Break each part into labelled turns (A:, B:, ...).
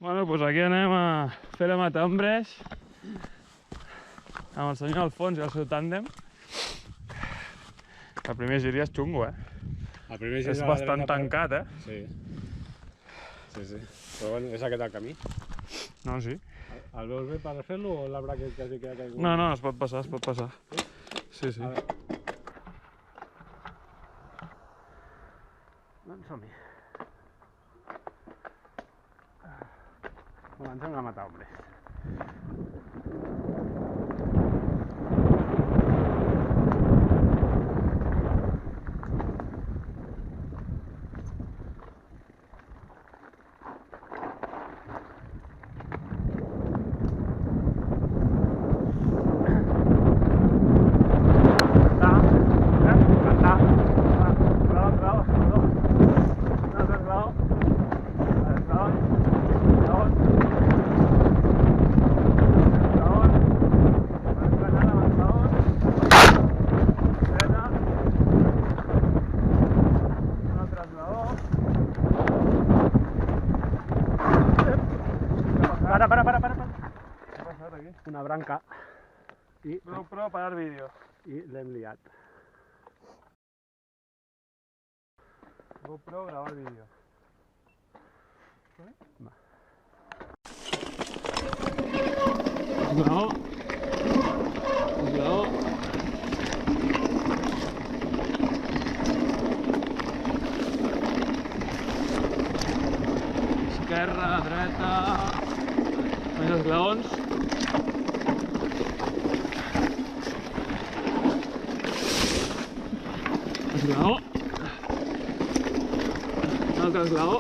A: Bueno, doncs aquí anem a fer la matambres amb el senyor Alfons i el seu tàndem. El primer gir ja és xungo,
B: El primer gir
A: És bastant tancat,
B: Sí. Però bueno, és aquest el camí.
A: No, sí.
B: El veus bé per fer-lo o l'arbre aquest quasi queda caigut?
A: No, es pot passar, Sí? Sí.
B: Doncs som-hi. Comencem a matar hombres. Para. Una branca i...
A: Prova a parar el vídeo.
B: I l'hem liat.
A: GoPro, gravar el vídeo.
B: Va.
A: Esglaó. Esquerra, dreta... Més esglaons. Esglaó. Un altre esglaó.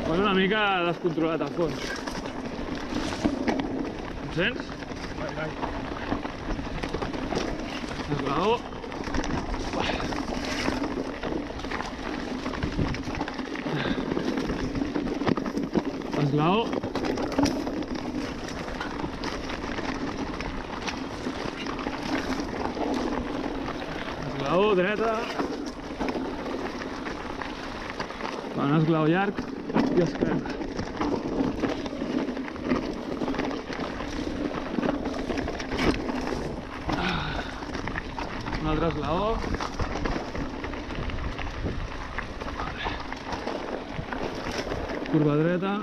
A: Vas una mica descontrolat al fons. Em sents? Esglaó. Esglaó. Esglaó, dreta. Un esglaó llarg i esquerra. Un altre esglaó. Curva dreta.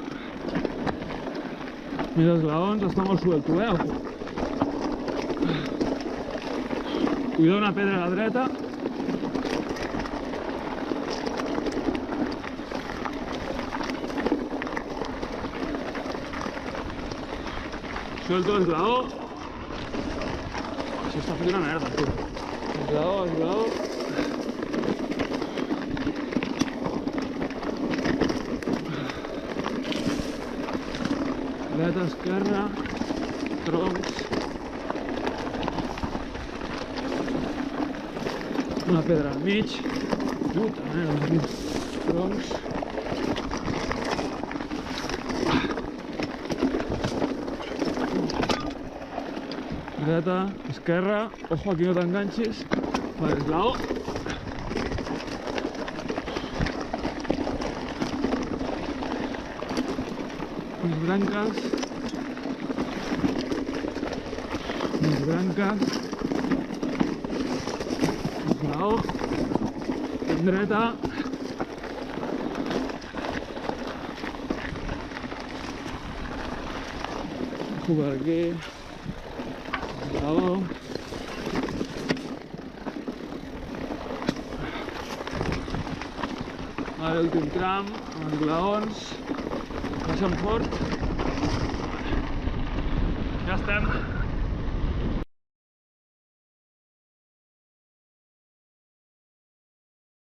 A: Més esglaons, està molt suelto, Ojo. Cuidado una pedra a la dreta. Suelto esglaó. Això està fent una merda, tio. Esglaó. Dreta, esquerra, troncs. Una pedra al mig. Puta merda, troncs. Dreta, esquerra. Ojo, aquí no t'enganxis. Vale, esglaó. Més branques. Esglaó. Dreta. Ojo per aquí. Esglaó. Ara l'últim tram, amb els esglaons. Baixem fort. Ja estem.